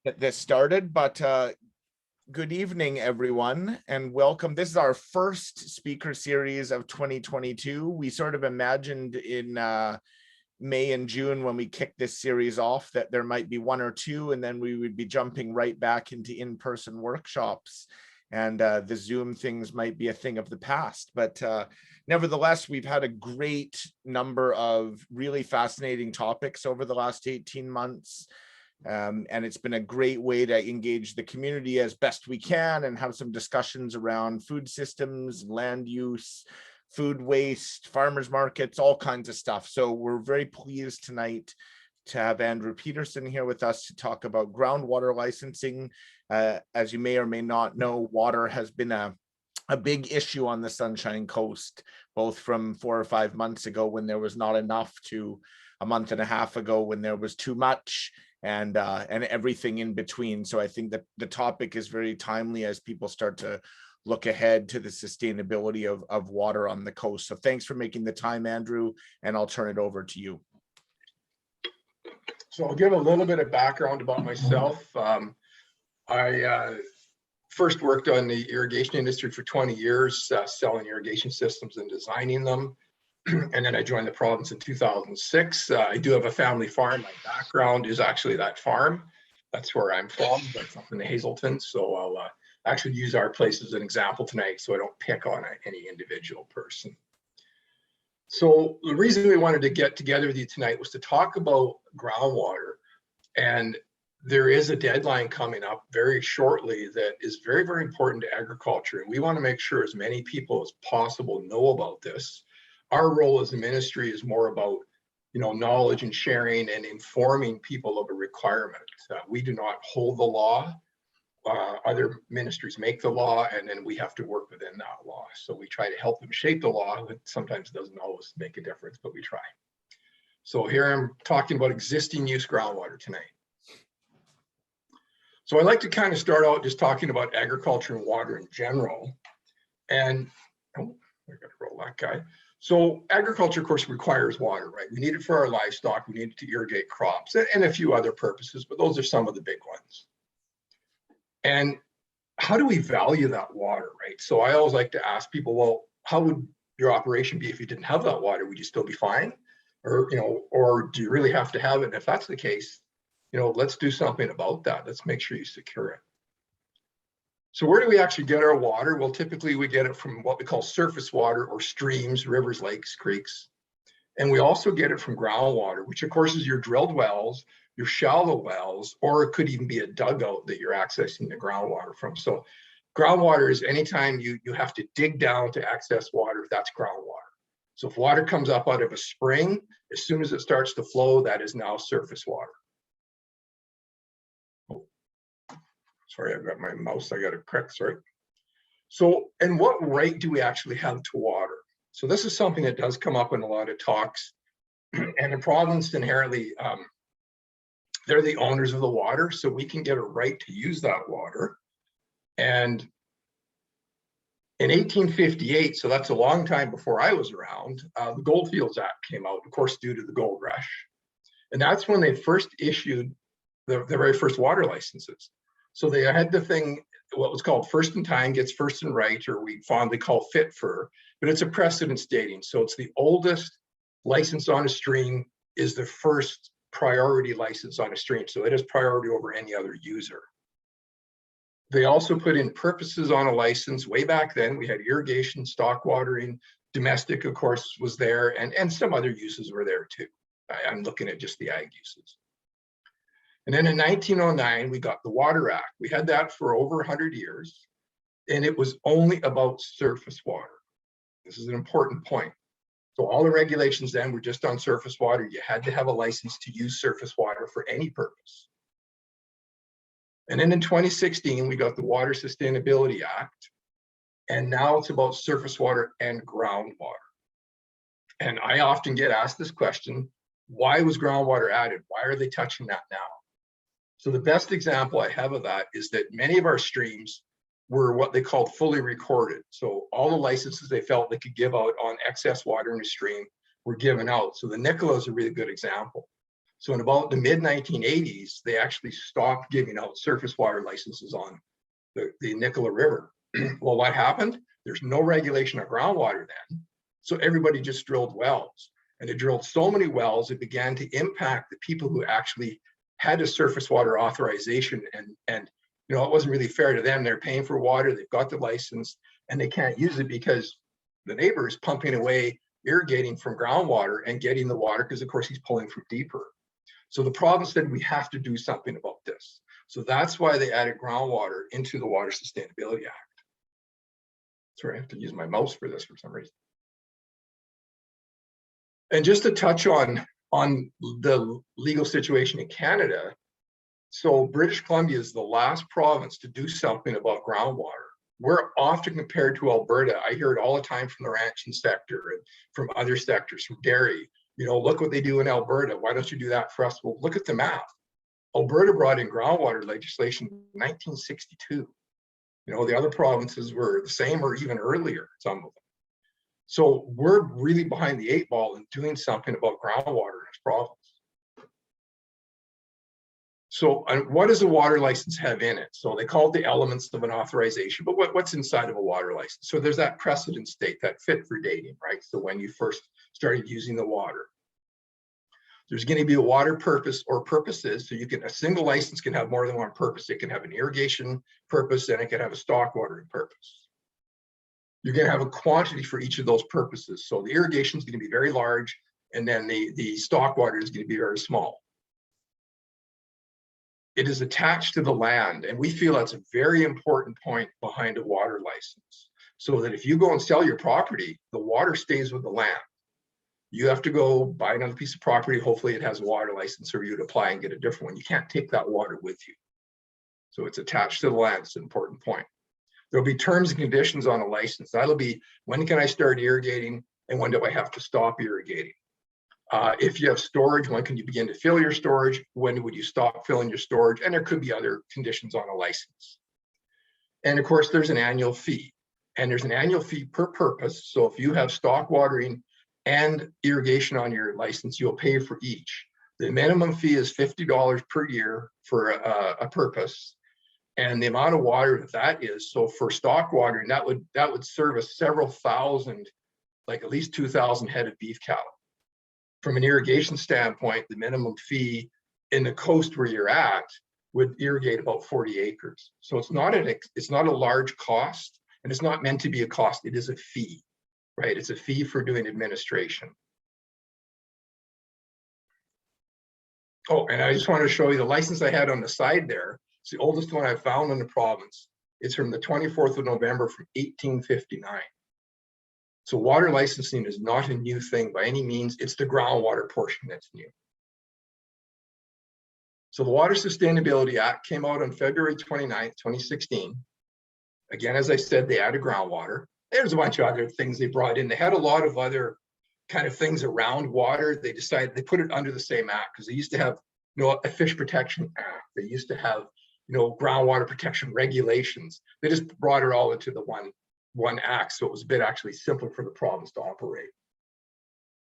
get this started, but good evening, everyone, and welcome. This is our first speaker series of 2022. We sort of imagined in May and June when we kicked this series off that there might be one or two, and then we would be jumping right back into in-person workshops, and the Zoom things might be a thing of the past. But nevertheless, we've had a great number of really fascinating topics over the last 18 months. And it's been a great way to engage the community as best we can and have some discussions around food systems, land use, food waste, farmers markets, all kinds of stuff. So we're very pleased tonight to have Andrew Peterson here with us to talk about groundwater licensing. As you may or may not know, water has been a big issue on the Sunshine Coast, both from 4 or 5 months ago when there was not enough to a month and a half ago when there was too much, and everything in between. So I think that the topic is very timely as people start to look ahead to the sustainability of water on the coast. So thanks for making the time, Andrew, and I'll turn it over to you. So I'll give a little bit of background about myself. I first worked on the irrigation industry for 20 years, selling irrigation systems and designing them. And then I joined the province in 2006. I do have a family farm. My background is actually that farm. That's where I'm from. That's up in the Hazelton. So I'll actually use our place as an example tonight so I don't pick on any individual person. So the reason we wanted to get together with you tonight was to talk about groundwater. And there is a deadline coming up very shortly that is very, very important to agriculture. And we want to make sure as many people as possible know about this. Our role as a ministry is more about, knowledge and sharing and informing people of a requirement. We do not hold the law. Other ministries make the law, and then we have to work within that law. So we try to help them shape the law. It sometimes doesn't always make a difference, but we try. So here I'm talking about existing use groundwater tonight. So I'd like to kind of start out just talking about agriculture and water in general. And, I gotta roll that guy. So agriculture, of course, requires water, right? We need it for our livestock, we need it to irrigate crops and a few other purposes, but those are some of the big ones. And how do we value that water, right? So I always like to ask people, well, how would your operation be if you didn't have that water? Would you still be fine? Or, or do you really have to have it? And if that's the case, let's do something about that. Let's make sure you secure it. So where do we actually get our water? Well, typically we get it from what we call surface water or streams, rivers, lakes, creeks. And we also get it from groundwater, which of course is your drilled wells, your shallow wells, or it could even be a dugout that you're accessing the groundwater from. So groundwater is anytime you have to dig down to access water, that's groundwater. So if water comes up out of a spring, as soon as it starts to flow, that is now surface water. Sorry, I've got my mouse, I got to correct, sorry. So, and what right do we actually have to water? So this is something that does come up in a lot of talks. And the province inherently, they're the owners of the water, so we can get a right to use that water. And in 1858, so that's a long time before I was around, the Goldfields Act came out, of course, due to the gold rush. And that's when they first issued the very first water licenses. So they had the thing, what was called first in time gets first in right, or we fondly call FIT-FIR, but it's a precedent stating. So it's the oldest license on a stream is the first priority license on a stream. So it has priority over any other user. They also put in purposes on a license. Way back then, we had irrigation, stock watering, domestic, of course, was there, and some other uses were there too. I'm looking at just the ag uses. And then in 1909, we got the Water Act. We had that for over 100 years, and it was only about surface water. This is an important point. So all the regulations then were just on surface water. You had to have a license to use surface water for any purpose. And then in 2016, we got the Water Sustainability Act, and now it's about surface water and groundwater. And I often get asked this question, why was groundwater added? Why are they touching that now? So the best example I have of that is that many of our streams were what they called fully recorded. So all the licenses they felt they could give out on excess water in a stream were given out. So the Nicola is a really good example. So in about the mid 1980s, they actually stopped giving out surface water licenses on the Nicola River. Well, what happened? There's no regulation on groundwater then. So everybody just drilled wells. And they drilled so many wells, it began to impact the people who actually had a surface water authorization. And you know, it wasn't really fair to them. They're paying for water, they've got the license, and they can't use it because the neighbor is pumping away, irrigating from groundwater and getting the water because, of course, he's pulling from deeper. So the province said we have to do something about this. So that's why they added groundwater into the Water Sustainability Act. Sorry, I have to use my mouse for this for some reason. And just to touch on the legal situation in Canada, so British Columbia is the last province to do something about groundwater. We're often compared to Alberta. I hear it all the time from the ranching sector and from other sectors, from dairy. You know, look what they do in Alberta. Why don't you do that for us? Well, look at the map. Alberta brought in groundwater legislation in 1962. You know, the other provinces were the same or even earlier, some of them. So we're really behind the 8 ball in doing something about groundwater in this province. So what does a water license have in it? So they call it the elements of an authorization, but what's inside of a water license? So there's that precedent state, that fit for dating, right? So when you first started using the water, there's going to be a water purpose or purposes. So you can, a single license can have more than one purpose. It can have an irrigation purpose and it can have a stock watering purpose. You're going to have a quantity for each of those purposes. So the irrigation is going to be very large, and then the stock water is going to be very small. It is attached to the land, and we feel that's a very important point behind a water license. So that if you go and sell your property, the water stays with the land. You have to go buy another piece of property. Hopefully it has a water license, or you'd apply and get a different one. You can't take that water with you. So it's attached to the land. It's an important point. There'll be terms and conditions on a license. That'll be, when can I start irrigating and when do I have to stop irrigating? If you have storage, when can you begin to fill your storage? When would you stop filling your storage? And there could be other conditions on a license. And of course, there's an annual fee. And there's an annual fee per purpose. So if you have stock watering and irrigation on your license, you'll pay for each. The minimum fee is $50 per year for a purpose. And the amount of water that is, so for stock watering, that would service several thousand, like at least 2,000 head of beef cattle. From an irrigation standpoint, the minimum fee in the coast where you're at would irrigate about 40 acres. So it's not a large cost, and it's not meant to be a cost. It is a fee, right? It's a fee for doing administration. Oh, and I just wanted to show you the license I had on the side there. It's the oldest one I've found in the province. It's from the 24th of November from 1859. So water licensing is not a new thing by any means. It's the groundwater portion that's new. So the Water Sustainability Act came out on February 29th, 2016. Again, as I said, they added groundwater. There's a bunch of other things they brought in. They had a lot of other kind of things around water. They decided they put it under the same act because they used to have, you know, a Fish Protection Act. They used to have, you know, groundwater protection regulations. They just brought it all into the one act, so it was a bit actually simpler for the province to operate.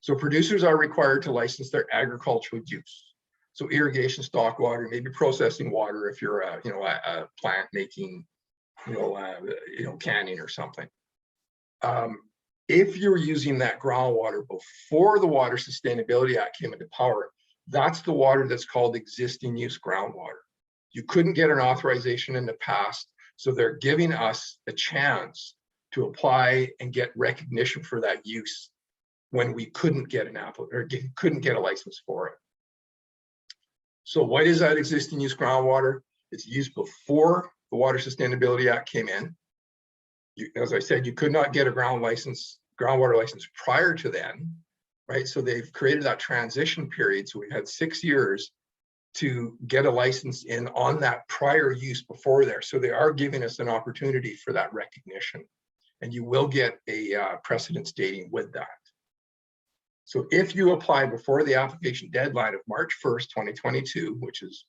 So producers are required to license their agricultural use. So irrigation, stock water, maybe processing water if you're a plant making, canning or something. If you're using that groundwater before the Water Sustainability Act came into power, that's the water that's called existing use groundwater. You couldn't get an authorization in the past, so they're giving us a chance to apply and get recognition for that use when we couldn't get an couldn't get a license for it. So what is that existing use groundwater? It's used before the Water Sustainability Act came in. As I said, you could not get a groundwater license prior to then, right? So they've created that transition period. So we've had 6 years to get a license in on that prior use before there. So they are giving us an opportunity for that recognition. And you will get a precedent stating with that. So if you apply before the application deadline of March 1st, 2022, which is,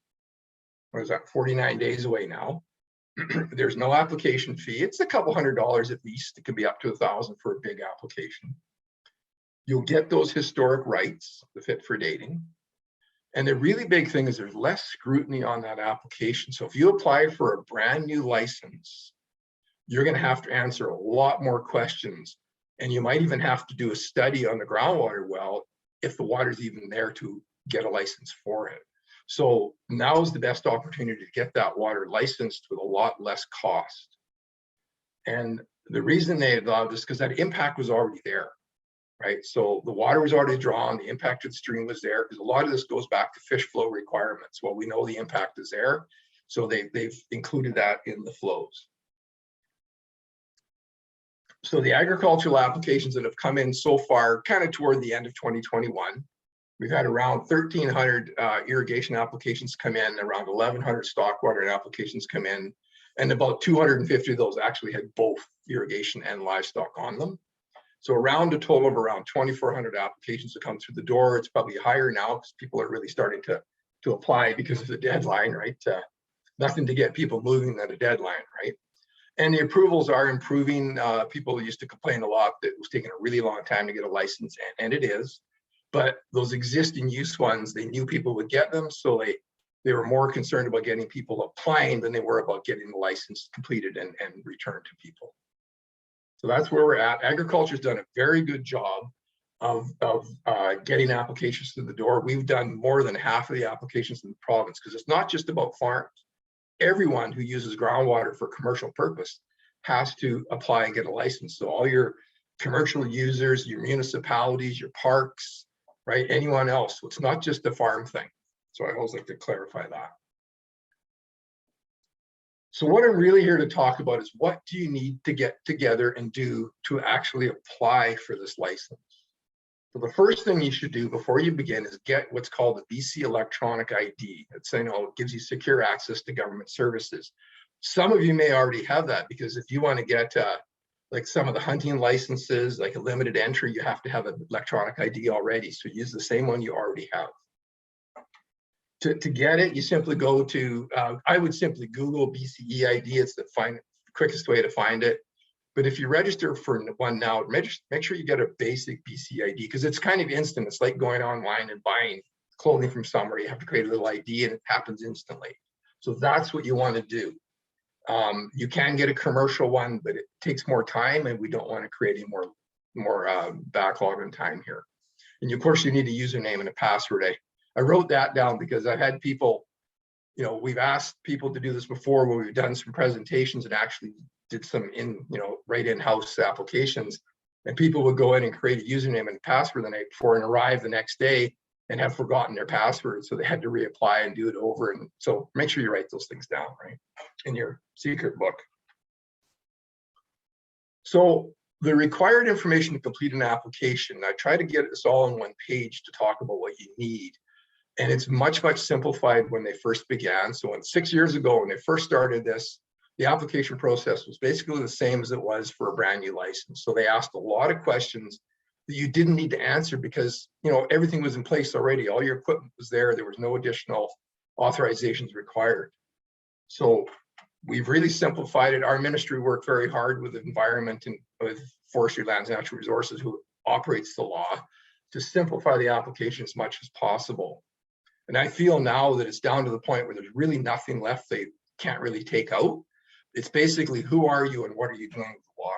49 days away now, there's no application fee. It's a couple $100 at least. It could be up to $1,000 for a big application. You'll get those historic rights, the fit for dating. And the really big thing is there's less scrutiny on that application. So if you apply for a brand new license, you're going to have to answer a lot more questions. And you might even have to do a study on the groundwater well if the water's even there to get a license for it. So now is the best opportunity to get that water licensed with a lot less cost. And the reason they allowed this because that impact was already there, right? So the water was already drawn, the impact of the stream was there, because a lot of this goes back to fish flow requirements. Well, we know the impact is there, so they've included that in the flows. So the agricultural applications that have come in so far, kind of toward the end of 2021, we've had around 1,300 irrigation applications come in, around 1,100 stockwater applications come in, and about 250 of those actually had both irrigation and livestock on them. So around a total of around 2,400 applications to come through the door. It's probably higher now because people are really starting to apply because of the deadline, right? Nothing to get people moving than a deadline, right? And the approvals are improving. People used to complain a lot that it was taking a really long time to get a license, and it is. But those existing use ones, they knew people would get them, so they were more concerned about getting people applying than they were about getting the license completed and returned to people. So that's where we're at. Agriculture's done a very good job of getting applications through the door. We've done more than half of the applications in the province because it's not just about farms. Everyone who uses groundwater for commercial purpose has to apply and get a license. So all your commercial users, your municipalities, your parks, right? Anyone else. So it's not just a farm thing. So I always like to clarify that. So what I'm really here to talk about is what do you need to get together and do to actually apply for this license? So the first thing you should do before you begin is get what's called a BC electronic ID. It's, it gives you secure access to government services. Some of you may already have that because if you want to get like some of the hunting licenses, like a limited entry, you have to have an electronic ID already. So use the same one you already have. To get it, you simply go to, I would simply Google BCE ID. It's the quickest way to find it. But if you register for one now, make sure you get a basic BC ID because it's kind of instant. It's like going online and buying clothing from somewhere. You have to create a little ID and it happens instantly. So that's what you want to do. You can get a commercial one, but it takes more time and we don't want to create any more backlog in time here. And of course you need a username and a password. I wrote that down because I've had people, we've asked people to do this before where we've done some presentations and actually did some right in-house applications, and people would go in and create a username and password the night before and arrive the next day and have forgotten their password. So they had to reapply and do it over. And so make sure you write those things down, right, in your secret book. So the required information to complete an application, I try to get this all on one page to talk about what you need. And it's much simplified when they first began. So 6 years ago, when they first started this, the application process was basically the same as it was for a brand new license. So they asked a lot of questions that you didn't need to answer because, everything was in place already. All your equipment was there. There was no additional authorizations required. So we've really simplified it. Our ministry worked very hard with the environment and with Forestry, Lands, Natural Resources, who operates the law, to simplify the application as much as possible. And I feel now that it's down to the point where there's really nothing left they can't really take out. It's basically who are you and what are you doing with the water?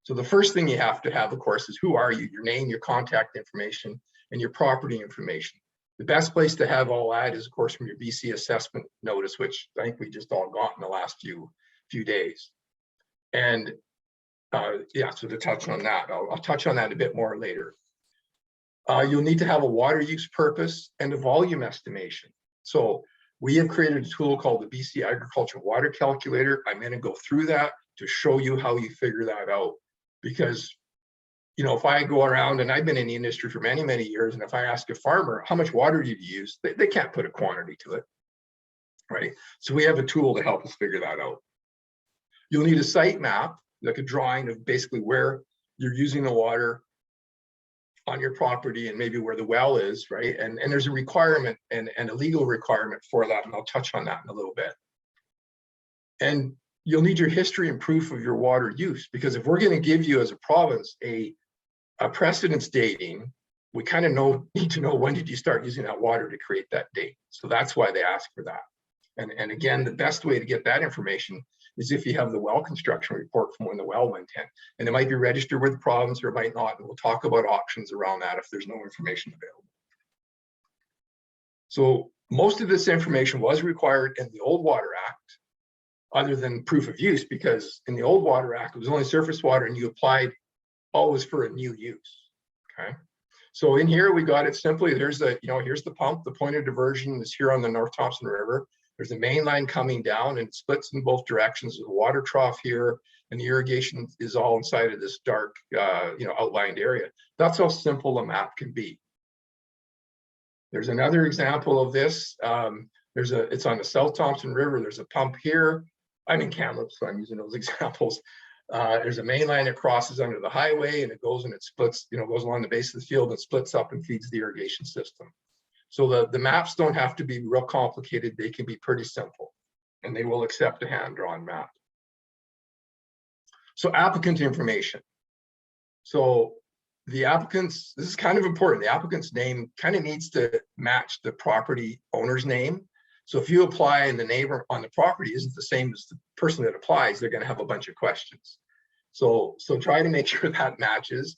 So the first thing you have to have, of course, is who are you, your name, your contact information, and your property information. The best place to have all that is, of course, from your BC assessment notice, which I think we just all got in the last few days. And yeah, so to touch on that, I'll touch on that a bit more later. You'll need to have a water use purpose and a volume estimation. So we have created a tool called the BC Agricultural Water Calculator. I'm going to go through that to show you how you figure that out. Because, if I go around, and I've been in the industry for many years, and if I ask a farmer, how much water do you use? They can't put a quantity to it, right? So we have a tool to help us figure that out. You'll need a site map, like a drawing of basically where you're using the water on your property and maybe where the well is, right? And there's a requirement and a legal requirement for that, and I'll touch on that in a little bit. And you'll need your history and proof of your water use, because if we're going to give you as a province a precedence dating, we kind of need to know when did you start using that water to create that date. So that's why they ask for that. And again, the best way to get that information is if you have the well construction report from when the well went in. And it might be registered with the province or it might not. And we'll talk about options around that if there's no information available. So most of this information was required in the Old Water Act, other than proof of use, because in the Old Water Act, it was only surface water and you applied always for a new use, okay? So in here, we got it simply, there's the, here's the pump, the point of diversion is here on the North Thompson River. There's a main line coming down and it splits in both directions. There's a water trough here and the irrigation is all inside of this dark, outlined area. That's how simple a map can be. There's another example of this. It's on the South Thompson River. There's a pump here. I'm in Kamloops, so I'm using those examples. There's a main line that crosses under the highway and it goes and it splits, goes along the base of the field and splits up and feeds the irrigation system. So the maps don't have to be real complicated. They can be pretty simple and they will accept a hand-drawn map. So applicant information. So the applicant's, this is kind of important. The applicant's name kind of needs to match the property owner's name. So if you apply and the neighbor on the property isn't the same as the person that applies, they're going to have a bunch of questions. So try to make sure that matches.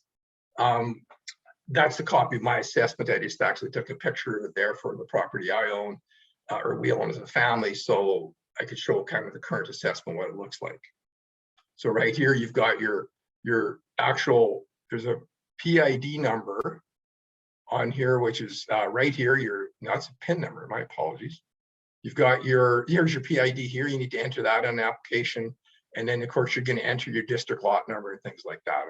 That's a copy of my assessment. I just actually took a picture of it there for the property I own, or we own as a family, so I could show kind of the current assessment, what it looks like. So right here, you've got your actual, there's a PID number on here, which is right here, that's a PIN number, my apologies. You've got here's your PID here, you need to enter that on the application. And then of course, you're gonna enter your district lot number and things like that.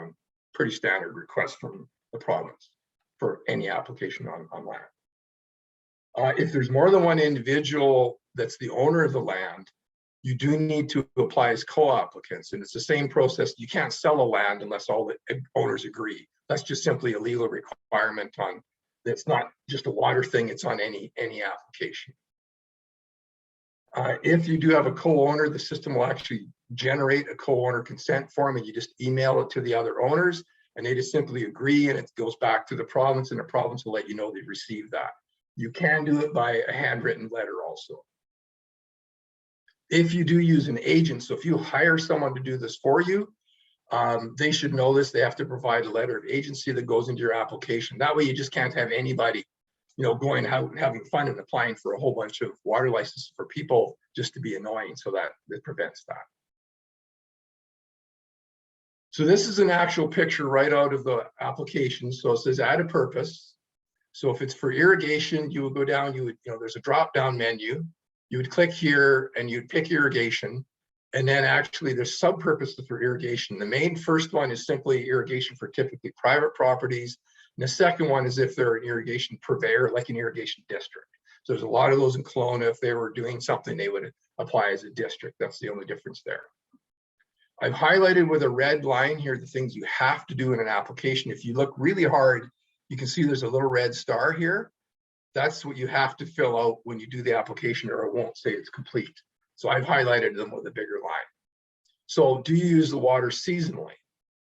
Pretty standard request from the province for any application on land. If there's more than one individual that's the owner of the land, you do need to apply as co-applicants, and it's the same process. You can't sell a land unless all the owners agree. That's just simply a legal requirement on, it's not just a water thing, it's on any application. If you do have a co-owner, the system will actually generate a co-owner consent form and you just email it to the other owners and they just simply agree and it goes back to the province and the province will let you know they've received that. You can do it by a handwritten letter also. If you do use an agent, so if you hire someone to do this for you, they should know this. They have to provide a letter of agency that goes into your application. That way you just can't have anybody going out and having fun and applying for a whole bunch of water licenses for people just to be annoying, so that it prevents that. So this is an actual picture right out of the application. So it says add a purpose. So if it's for irrigation, you would go down, there's a drop-down menu. You would click here and you'd pick irrigation. And then actually there's sub-purposes for irrigation. The main first one is simply irrigation for typically private properties. And the second one is if they're an irrigation purveyor, like an irrigation district. So there's a lot of those in Kelowna. If they were doing something, they would apply as a district. That's the only difference there. I've highlighted with a red line here the things you have to do in an application. If you look really hard, you can see there's a little red star here. That's what you have to fill out when you do the application, or it won't say it's complete. So I've highlighted them with a bigger line. So do you use the water seasonally?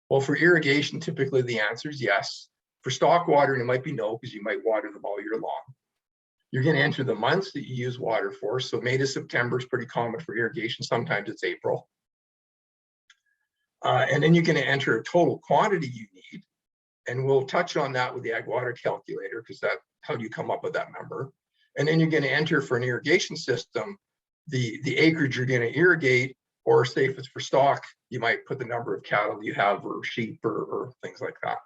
Well, for irrigation, typically the answer is yes. For stock watering, it might be no, because you might water them all year long. You're going to enter the months that you use water for. So May to September is pretty common for irrigation. Sometimes it's April. And then you're going to enter a total quantity you need. And we'll touch on that with the ag water calculator, because that, how do you come up with that number? And then you're going to enter for an irrigation system, the acreage you're going to irrigate, or say if it's for stock, you might put the number of cattle you have or sheep or things like that.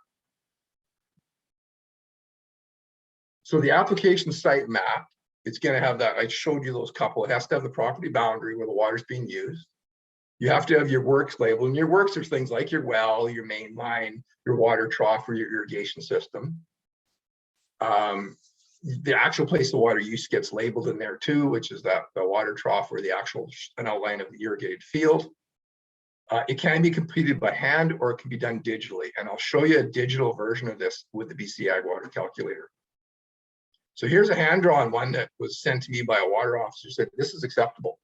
So the application site map, it's going to have that. I showed you those couple. It has to have the property boundary where the water's being used. You have to have your works labeled, and your works are things like your well, your main line, your water trough, or your irrigation system. The actual place of water use gets labeled in there too, which is that the water trough or the actual an outline of the irrigated field. It can be completed by hand or it can be done digitally, and I'll show you a digital version of this with the BC Ag Water Calculator. So here's a hand-drawn one that was sent to me by a water officer, said this is acceptable,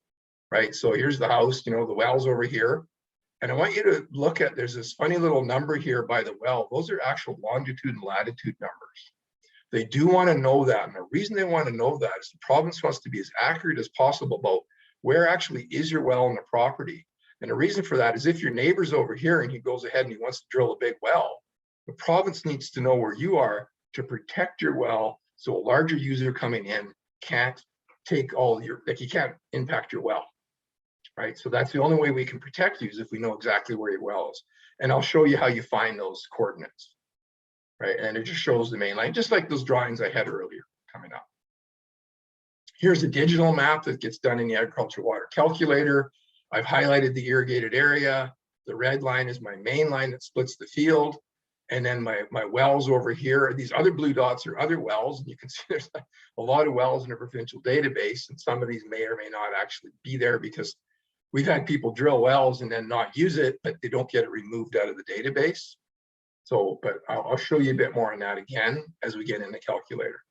right? So here's the house, the well's over here. And I want you to look at, there's this funny little number here by the well. Those are actual longitude and latitude numbers. They do want to know that. And the reason they want to know that is the province wants to be as accurate as possible about where actually is your well on the property. And the reason for that is if your neighbor's over here and he goes ahead and he wants to drill a big well, the province needs to know where you are to protect your well so a larger user coming in can't take all your, like he can't impact your well, right? So that's the only way we can protect you is if we know exactly where your well is. And I'll show you how you find those coordinates, right? And it just shows the main line, just like those drawings I had earlier coming up. Here's a digital map that gets done in the agricultural water calculator. I've highlighted the irrigated area. The red line is my main line that splits the field. And then my wells over here, these other blue dots are other wells. And you can see there's a lot of wells in a provincial database. And some of these may or may not actually be there because we've had people drill wells and then not use it, but they don't get it removed out of the database. So, but I'll show you a bit more on that again as we get in the calculator.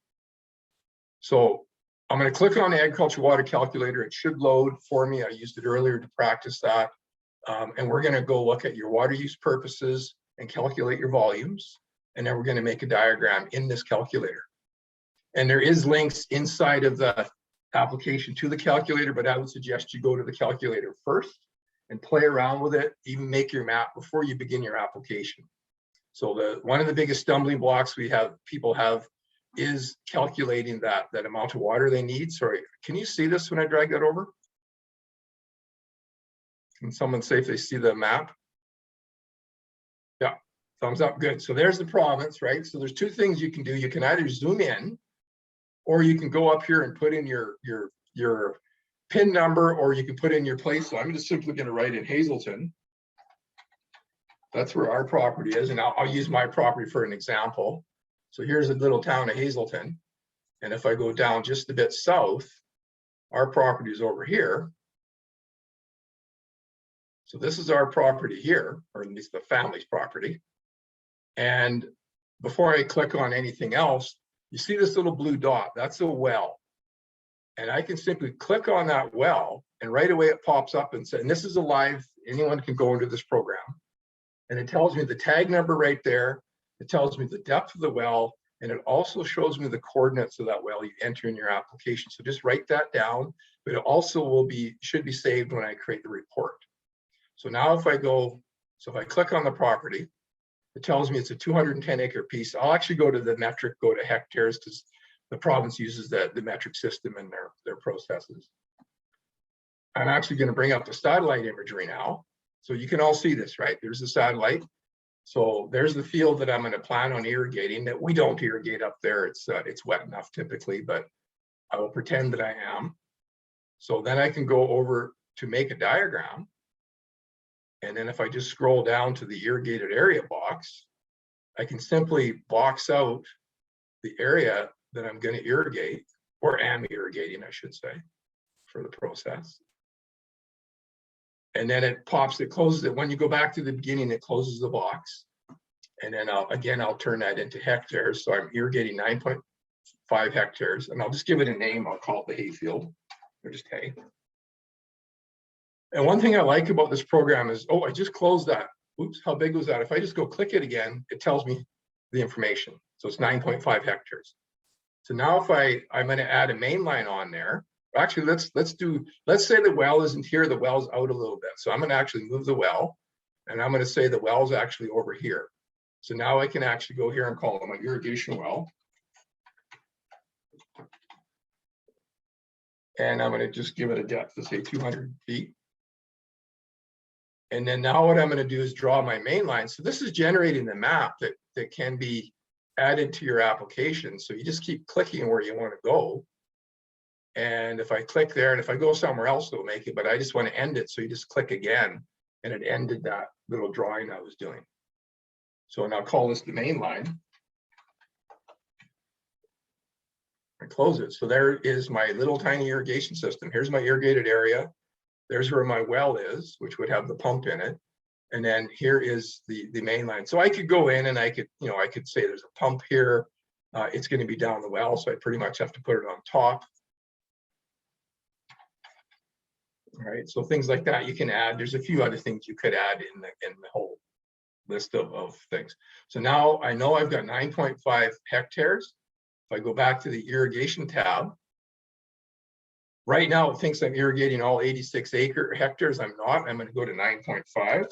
So I'm going to click on the agricultural water calculator. It should load for me. I used it earlier to practice that. And we're going to go look at your water use purposes and calculate your volumes. And then we're going to make a diagram in this calculator. And there is links inside of the application to the calculator, but I would suggest you go to the calculator first and play around with it, even make your map before you begin your application. So one of the biggest stumbling blocks people have is calculating that amount of water they need. Sorry, can you see this when I drag that over? Can someone say if they see the map? Yeah, thumbs up, good. So there's the province, right? So there's two things you can do. You can either zoom in, or you can go up here and put in your PIN number, or you can put in your place. So I'm just simply going to write in Hazelton. That's where our property is, and I'll use my property for an example. So here's a little town of Hazelton. And if I go down just a bit south, our property is over here. So this is our property here, or at least the family's property. And before I click on anything else, you see this little blue dot, that's a well. And I can simply click on that well, and right away it pops up and says, and this is a live, anyone can go into this program. And it tells me the tag number right there. It tells me the depth of the well, and it also shows me the coordinates of that well you enter in your application. So just write that down, but it also should be saved when I create the report. So now if I click on the property, it tells me it's a 210 acre piece. I'll actually go to the metric, go to hectares, because the province uses the metric system in their processes. I'm actually going to bring up the satellite imagery now. So you can all see this, right? There's the satellite. So there's the field that I'm going to plan on irrigating, that we don't irrigate up there. It's wet enough typically, but I will pretend that I am. So then I can go over to make a diagram. And then if I just scroll down to the irrigated area box, I can simply box out the area that I'm going to irrigate, or am irrigating, I should say, for the process. And then it closes it. When you go back to the beginning, it closes the box. And then I'll turn that into hectares. So I'm irrigating 9.5 hectares, and I'll just give it a name. I'll call it the hayfield, or just hay. And one thing I like about this program is, I just closed that. Oops, how big was that? If I just go click it again, it tells me the information. So it's 9.5 hectares. So now if I'm going to add a main line on there. Actually, let's say the well isn't here, the well's out a little bit. So I'm going to actually move the well, and I'm going to say the well's actually over here. So now I can actually go here and call it my irrigation well. And I'm going to just give it a depth of say 200 feet. And then now what I'm going to do is draw my main line. So this is generating the map that can be added to your application. So you just keep clicking where you want to go. And if I click there, and if I go somewhere else, it'll make it, but I just want to end it. So you just click again, and it ended that little drawing I was doing. So now call this the main line. I close it. So there is my little tiny irrigation system. Here's my irrigated area. There's where my well is, which would have the pump in it. And then here is the main line. So I could go in and I could say there's a pump here. It's going to be down the well. So I pretty much have to put it on top. All right, so things like that you can add. There's a few other things you could add in the whole list of things. So now I know I've got 9.5 hectares. If I go back to the irrigation tab, right now it thinks I'm irrigating all 86 hectares. I'm not. I'm going to go to 9.5.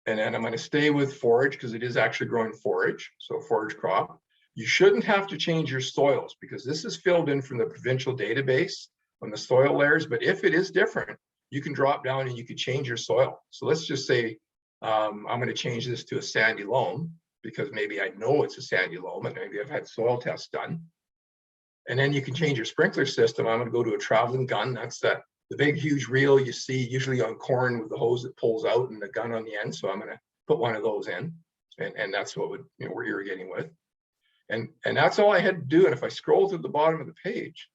And then I'm going to stay with forage because it is actually growing forage, so forage crop. You shouldn't have to change your soils because this is filled in from the provincial database on the soil layers. But if it is different, you can drop down and you can change your soil. So let's just say I'm going to change this to a sandy loam because maybe I know it's a sandy loam and maybe I've had soil tests done. And then you can change your sprinkler system. I'm going to go to a traveling gun. That's the big, huge reel you see usually on corn with the hose that pulls out and the gun on the end. So I'm going to put one of those in, and that's what we're irrigating with. And that's all I had to do. And if I scroll to the bottom of the page,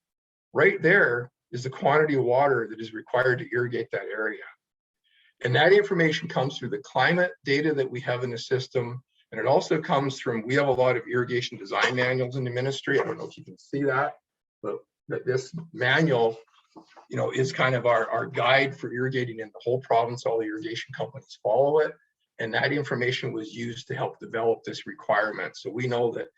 right there is the quantity of water that is required to irrigate that area. And that information comes through the climate data that we have in the system. And it also comes from, we have a lot of irrigation design manuals in the ministry. I don't know if you can see that, but this manual, is kind of our guide for irrigating in the whole province. All the irrigation companies follow it. And that information was used to help develop this requirement. So we know that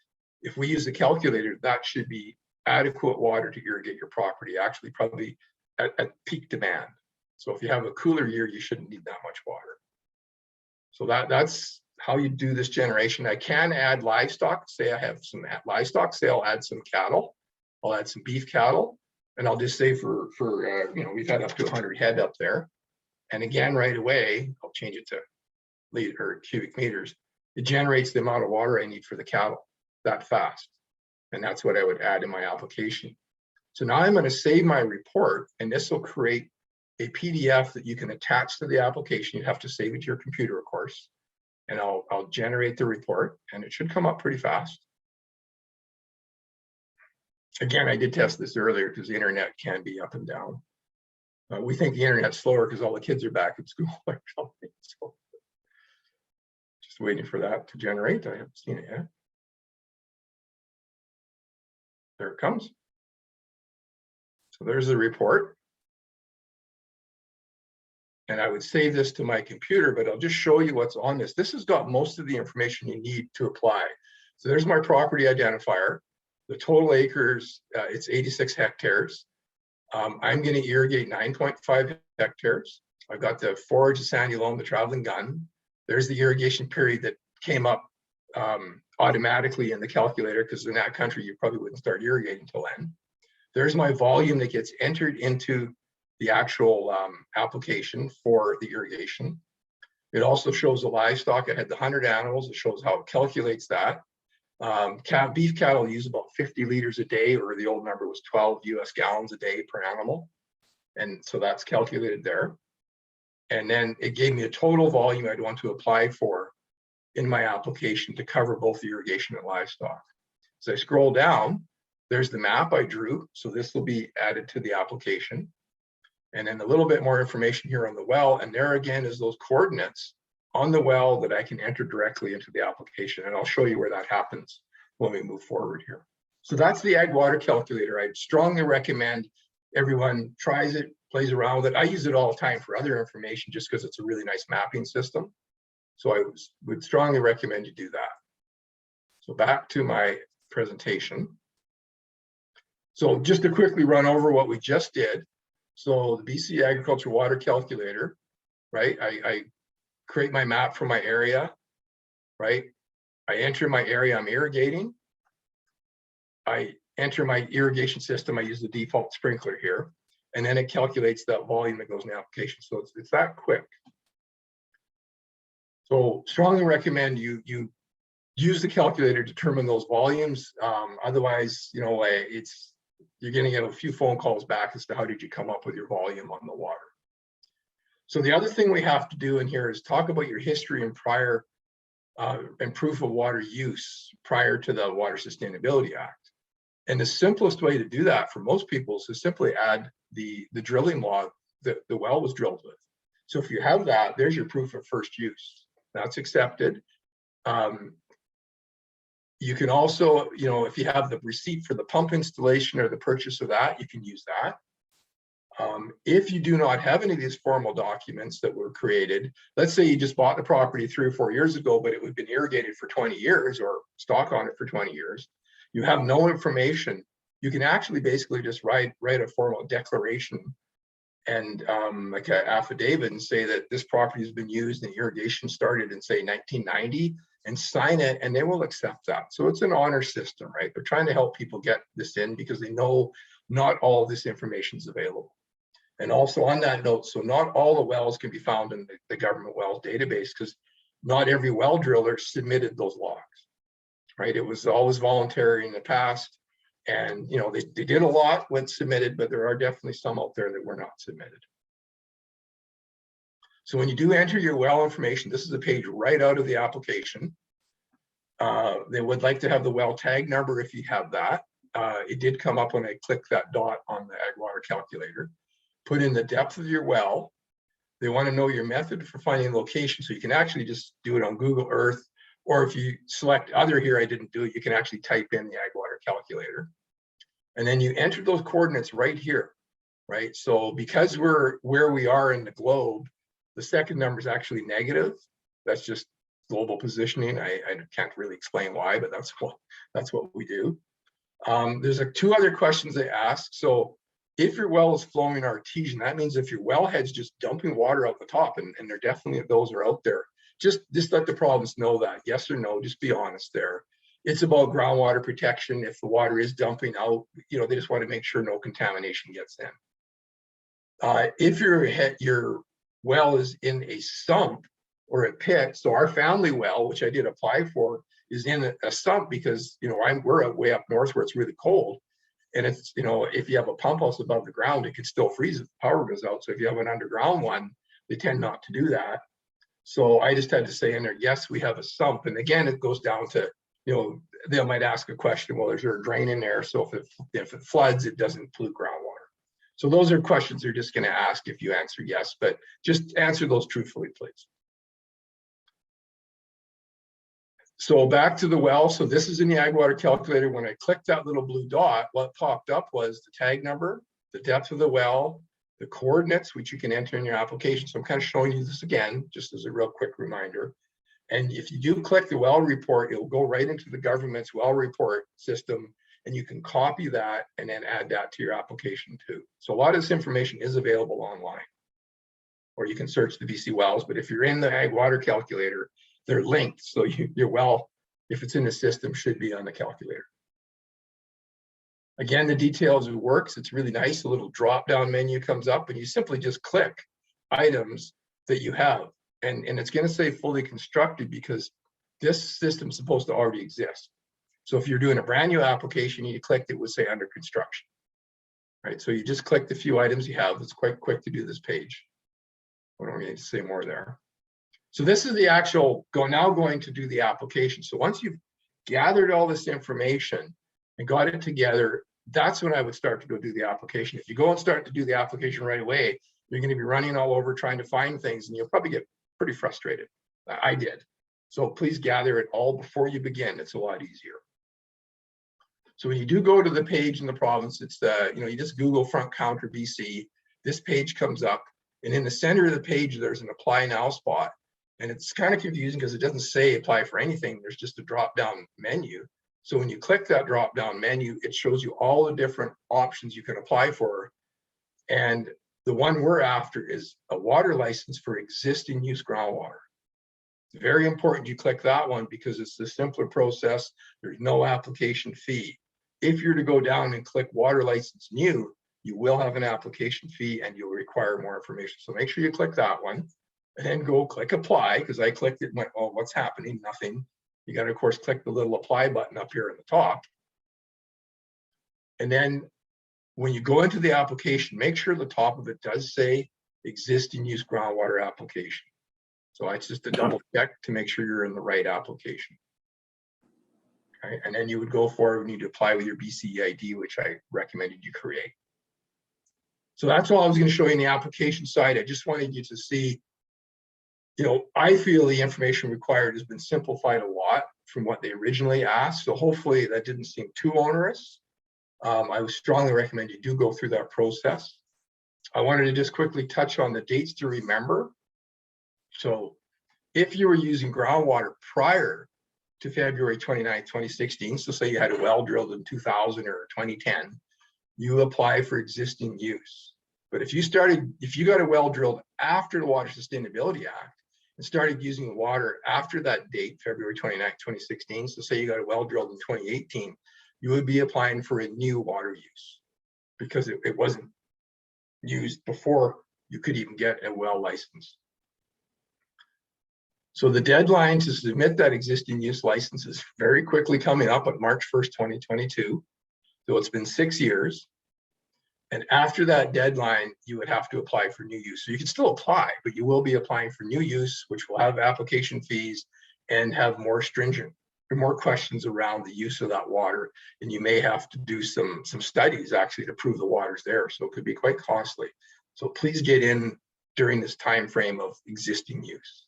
if we use the calculator, that should be adequate water to irrigate your property, actually probably at peak demand. So if you have a cooler year, you shouldn't need that much water. So that's how you do this generation. I can add livestock. Say I have some livestock, say I'll add some cattle. I'll add some beef cattle. And I'll just say for we've had up to 100 head up there. And again, right away, I'll change it to liter or cubic meters. It generates the amount of water I need for the cattle that fast. And that's what I would add in my application. So now I'm going to save my report, and this will create a PDF that you can attach to the application. You have to save it to your computer, of course. And I'll generate the report, and it should come up pretty fast. Again, I did test this earlier because the internet can be up and down. We think the internet's slower because all the kids are back at school or something. So just waiting for that to generate. I haven't seen it yet. There it comes. So there's the report. And I would save this to my computer, but I'll just show you what's on this. This has got most of the information you need to apply. So there's my property identifier. The total acres, it's 86 hectares. I'm going to irrigate 9.5 hectares. I've got the forage, the sandy loam, the traveling gun. There's the irrigation period that came up automatically in the calculator because in that country, you probably wouldn't start irrigating until then. There's my volume that gets entered into the actual application for the irrigation. It also shows the livestock. I had the 100 animals. It shows how it calculates that. Beef cattle use about 50 liters a day, or the old number was 12 US gallons a day per animal. And so that's calculated there. And then it gave me a total volume I'd want to apply for in my application to cover both the irrigation and livestock. As I scroll down, there's the map I drew. So this will be added to the application. And then a little bit more information here on the well. And there again is those coordinates on the well that I can enter directly into the application. And I'll show you where that happens when we move forward here. So that's the Ag Water Calculator. I'd strongly recommend everyone tries it, plays around with it. I use it all the time for other information just because it's a really nice mapping system. So I would strongly recommend you do that. So back to my presentation. So just to quickly run over what we just did. So the BC Agriculture Water Calculator, right? I create my map for my area, right? I enter my area I'm irrigating. I enter my irrigation system. I use the default sprinkler here, and then it calculates that volume that goes in the application. So it's that quick. So strongly recommend you use the calculator to determine those volumes. Otherwise, you're going to get a few phone calls back as to how did you come up with your volume on the water. So the other thing we have to do in here is talk about your history and prior and proof of water use prior to the Water Sustainability Act. And the simplest way to do that for most people is to simply add the drilling log that the well was drilled with. So if you have that, there's your proof of first use. That's accepted. You can also, if you have the receipt for the pump installation or the purchase of that, you can use that. If you do not have any of these formal documents that were created, let's say you just bought the property 3 or 4 years ago, but it had been irrigated for 20 years or stock on it for 20 years, you have no information, you can actually basically just write a formal declaration and like an affidavit and say that this property has been used and irrigation started in say 1990 and sign it, and they will accept that. So it's an honor system, right? They're trying to help people get this in because they know not all of this information is available. And also on that note, so not all the wells can be found in the government wells database because not every well driller submitted those logs, right? It was always voluntary in the past. And, you know, they did a lot when submitted, but there are definitely some out there that were not submitted. So when you do enter your well information, this is a page right out of the application. They would like to have the well tag number if you have that. It did come up when I clicked that dot on the ag water calculator. Put in the depth of your well. They want to know your method for finding location. So you can actually just do it on Google Earth, or if you select other here, I didn't do it, you can actually type in the ag water calculator. And then you enter those coordinates right here, right? So because we're where we are in the globe, the second number is actually negative. That's just global positioning. I can't really explain why, but that's what we do. There's 2 other questions they ask. So if your well is flowing artesian, that means if your wellhead's just dumping water out the top, and there definitely those are out there, just let the province know that, yes or no, just be honest there. It's about groundwater protection. If the water is dumping out, you know, they just want to make sure no contamination gets in. If your well is in a sump or a pit, so our family well, which I did apply for, is in a sump because, you know, we're way up north where it's really cold. And it's, you know, if you have a pump house above the ground, it can still freeze if the power goes out. So if you have an underground one, they tend not to do that. So I just had to say in there, yes, we have a sump. And again, it goes down to, you know, they might ask a question, well, is there a drain in there? So if it floods, it doesn't pollute groundwater. So those are questions they're just going to ask if you answer yes, but just answer those truthfully, please. So back to the well. So this is in the ag water calculator. When I clicked that little blue dot, what popped up was the tag number, the depth of the well, the coordinates, which you can enter in your application. So I'm kind of showing you this again, just as a real quick reminder. And if you do click the well report, it'll go right into the government's well report system, and you can copy that and then add that to your application too. So a lot of this information is available online, or you can search the BC wells. But if you're in the ag water calculator, they're linked. So your well, if it's in the system, should be on the calculator. Again, the details of it works. It's really nice. A little drop-down menu comes up, and you simply just click items that you have. And it's going to say fully constructed because this system is supposed to already exist. So if you're doing a brand new application, you click it would say under construction, right? So you just click the few items you have. It's quite quick to do this page. I don't need to say more there. So this is the actual going to do the application. So once you've gathered all this information and got it together, that's when I would start to go do the application. If you go and start to do the application right away, you're going to be running all over trying to find things, and you'll probably get pretty frustrated. I did. So please gather it all before you begin. It's a lot easier. So when you do go to the page in the province, it's you just Google front counter BC. This page comes up, and in the center of the page, there's an apply now spot. And it's kind of confusing because it doesn't say apply for anything. There's just a drop-down menu. So when you click that drop-down menu, it shows you all the different options you can apply for. And the one we're after is a water license for existing use groundwater. It's very important you click that one because it's the simpler process. There's no application fee. If you're to go down and click water license new, you will have an application fee and you'll require more information. So make sure you click that one. And then go click apply, because I clicked it and went, oh, what's happening? Nothing. You got to, of course, click the little apply button up here at the top. And then when you go into the application, make sure the top of it does say existing use groundwater application. So it's just a double check to make sure you're in the right application. Okay. And then you would go forward and you need to apply with your BC ID, which I recommended you create. So that's all I was going to show you in the application side. I just wanted you to see, you know, I feel the information required has been simplified a lot from what they originally asked. So hopefully that didn't seem too onerous. I would strongly recommend you do go through that process. I wanted to just quickly touch on the dates to remember. So if you were using groundwater prior to February 29th, 2016, so say you had a well drilled in 2000 or 2010, you apply for existing use. But if you got a well drilled after the Water Sustainability Act and started using water after that date, February 29th, 2016, so say you got a well drilled in 2018, you would be applying for a new water use because it wasn't used before you could even get a well license. So the deadline to submit that existing use license is very quickly coming up on March 1st, 2022. So it's been 6 years. And after that deadline, you would have to apply for new use. So you can still apply, but you will be applying for new use, which will have application fees and have more stringent, or more questions around the use of that water. And you may have to do some studies actually to prove the water's there. So it could be quite costly. So please get in during this time frame of existing use.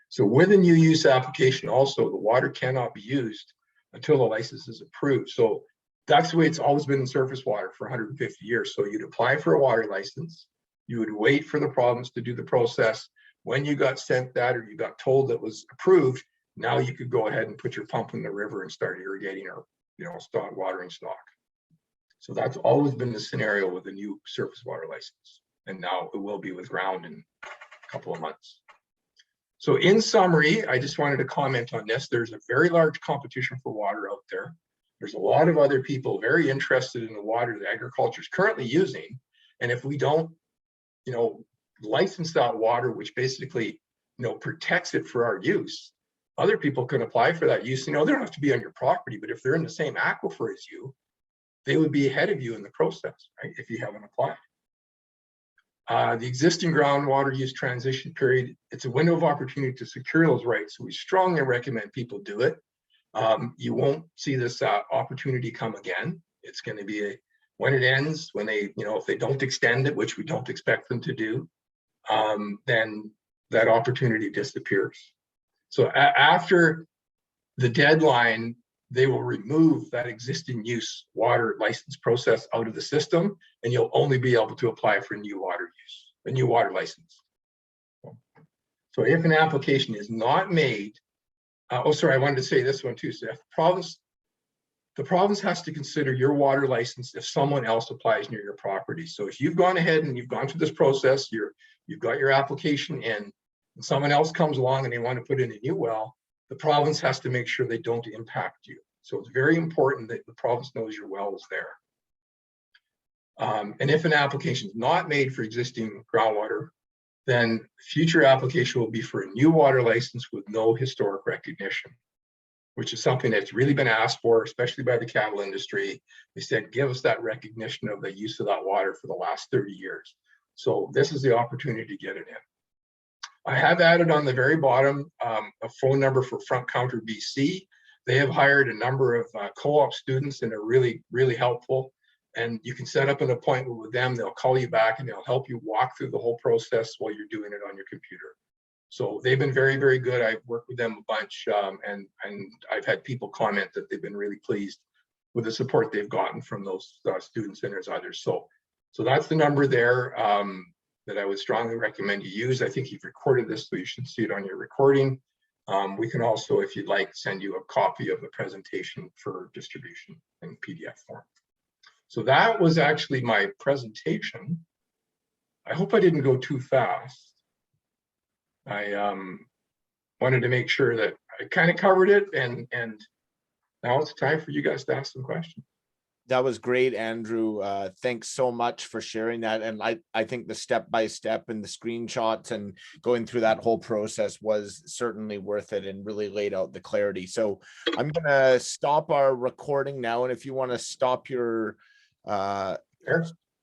So with a new use application also, the water cannot be used until the license is approved. So that's the way it's always been in surface water for 150 years. So you'd apply for a water license, you would wait for the province to do the process. When you got sent that or you got told that was approved, now you could go ahead and put your pump in the river and start irrigating or start watering stock. So that's always been the scenario with a new surface water license. And now it will be with ground in a couple of months. So in summary, I just wanted to comment on this. There's a very large competition for water out there. There's a lot of other people very interested in the water that agriculture is currently using. And if we don't, license that water, which basically, protects it for our use, other people can apply for that use. They don't have to be on your property, but if they're in the same aquifer as you, they would be ahead of you in the process, right? If you haven't applied. The existing groundwater use transition period, it's a window of opportunity to secure those rights. So we strongly recommend people do it. You won't see this opportunity come again. It's going to be when it ends, when they, if they don't extend it, which we don't expect them to do, then that opportunity disappears. So after the deadline, they will remove that existing use water license process out of the system, and you'll only be able to apply for new water use, a new water license. So if an application is not made, I wanted to say this one too. So if the province has to consider your water license if someone else applies near your property. So if you've gone ahead and you've gone through this process, you've got your application in, and someone else comes along and they want to put in a new well, the province has to make sure they don't impact you. So it's very important that the province knows your well is there. And if an application is not made for existing groundwater, then future application will be for a new water license with no historic recognition, which is something that's really been asked for, especially by the cattle industry. They said, give us that recognition of the use of that water for the last 30 years. So this is the opportunity to get it in. I have added on the very bottom a phone number for Front Counter BC. They have hired a number of co-op students and are really, really helpful. And you can set up an appointment with them. They'll call you back and they'll help you walk through the whole process while you're doing it on your computer. So they've been very, very good. I've worked with them a bunch, and I've had people comment that they've been really pleased with the support they've gotten from those students, and there's others. So that's the number there that I would strongly recommend you use. I think you've recorded this, so you should see it on your recording. We can also, if you'd like, send you a copy of the presentation for distribution in PDF form. So that was actually my presentation. I hope I didn't go too fast. I wanted to make sure that I kind of covered it, and now it's time for you guys to ask some questions. That was great, Andrew. Thanks so much for sharing that. And I think the step-by-step and the screenshots and going through that whole process was certainly worth it and really laid out the clarity. So I'm going to stop our recording now. And if you want to stop your